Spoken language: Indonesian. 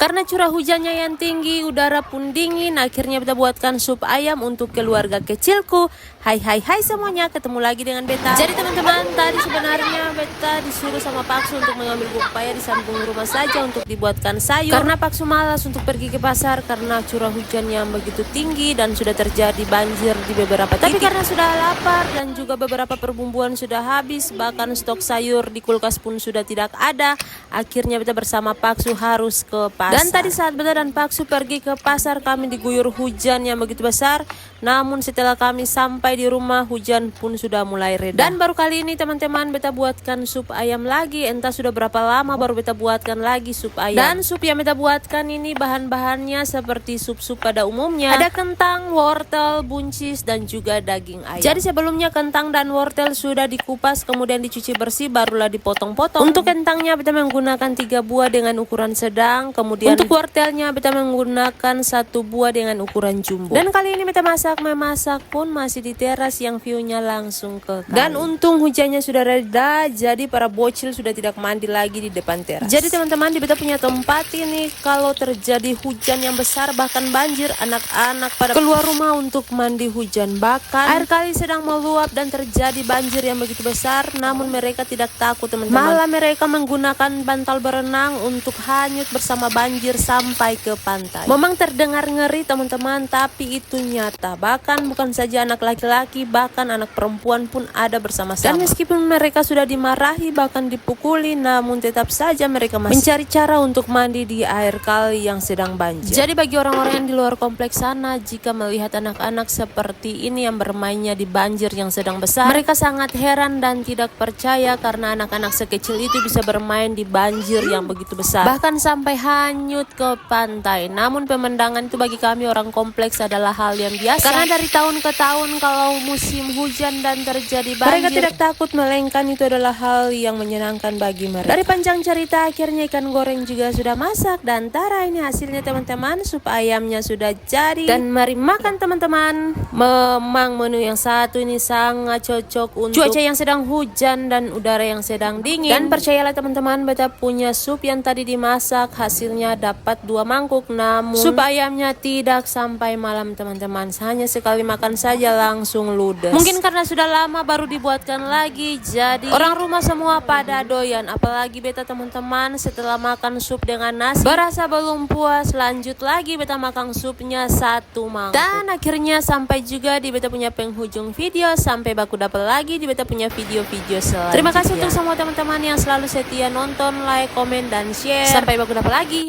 Karena curah hujannya yang tinggi, udara pun dingin, akhirnya beta buatkan sup ayam untuk keluarga kecilku. Hai semuanya, ketemu lagi dengan beta. Jadi teman-teman, tadi sebenarnya beta disuruh sama Paksu untuk mengambil buah pepaya di samping rumah saja untuk dibuatkan sayur. Karena Paksu malas untuk pergi ke pasar karena curah hujan yang begitu tinggi dan sudah terjadi banjir di beberapa titik. Tapi karena sudah lapar dan juga beberapa perbumbuan sudah habis, bahkan stok sayur di kulkas pun sudah tidak ada, akhirnya beta bersama Paksu harus ke pasar. Dan tadi saat beta dan Paksu pergi ke pasar, kami diguyur hujan yang begitu besar. Namun setelah kami sampai di rumah, hujan pun sudah mulai reda. Dan baru kali ini teman-teman beta buatkan sup ayam lagi. Entah sudah berapa lama baru beta buatkan lagi sup ayam. Dan sup yang beta buatkan ini bahan-bahannya seperti sup-sup pada umumnya. Ada kentang, wortel, buncis, dan juga daging ayam. Jadi sebelumnya kentang dan wortel sudah dikupas, kemudian dicuci bersih, barulah dipotong-potong. Untuk kentangnya beta menggunakan 3 buah dengan ukuran sedang. Kemudian untuk wortelnya beta menggunakan 1 buah dengan ukuran jumbo. Dan kali ini beta memasak pun masih di teras yang view-nya langsung ke kali. Dan untung hujannya sudah reda, jadi para bocil sudah tidak mandi lagi di depan teras. Jadi teman-teman, di beta punya tempat ini kalau terjadi hujan yang besar bahkan banjir, anak-anak pada keluar rumah untuk mandi hujan. Bahkan air kali sedang meluap dan terjadi banjir yang begitu besar, namun mereka tidak takut teman-teman. Malah mereka menggunakan bantal berenang untuk hanyut bersama banjir sampai ke pantai. Memang terdengar ngeri teman-teman, tapi itu nyata. Bahkan bukan saja anak laki-laki, bahkan anak perempuan pun ada bersama-sama. Dan meskipun mereka sudah dimarahi bahkan dipukuli, namun tetap saja mereka masih mencari cara untuk mandi di air kali yang sedang banjir. Jadi bagi orang-orang yang di luar kompleks sana, jika melihat anak-anak seperti ini yang bermainnya di banjir yang sedang besar, mereka sangat heran dan tidak percaya karena anak-anak sekecil itu bisa bermain di banjir yang begitu besar, bahkan sampai hanyut ke pantai. Namun pemandangan itu bagi kami orang kompleks adalah hal yang biasa, karena dari tahun ke tahun kalau musim hujan dan terjadi banjir, mereka tidak takut, melainkan itu adalah hal yang menyenangkan bagi mereka. Dari panjang cerita, akhirnya ikan goreng juga sudah masak, dan tara ini hasilnya teman-teman, sup ayamnya sudah jadi. Dan mari makan teman-teman. Memang menu yang satu ini sangat cocok untuk cuaca yang sedang hujan dan udara yang sedang dingin. Dan percayalah teman-teman, beta punya sup yang tadi dimasak hasilnya dapat 2 mangkuk, namun sup ayamnya tidak sampai malam teman-teman, hanya sekali makan saja langsung ludes. Mungkin karena sudah lama baru dibuatkan lagi, jadi orang rumah semua pada doyan. Apalagi beta teman-teman, setelah makan sup dengan nasi berasa belum puas, lanjut lagi beta makan supnya 1 mangkuk. Dan akhirnya sampai juga di beta punya penghujung video. Sampai baku dapat lagi di beta punya video-video selanjutnya. Terima kasih untuk semua teman-teman yang selalu setia nonton, like, komen, dan share. Sampai baku dapat lagi.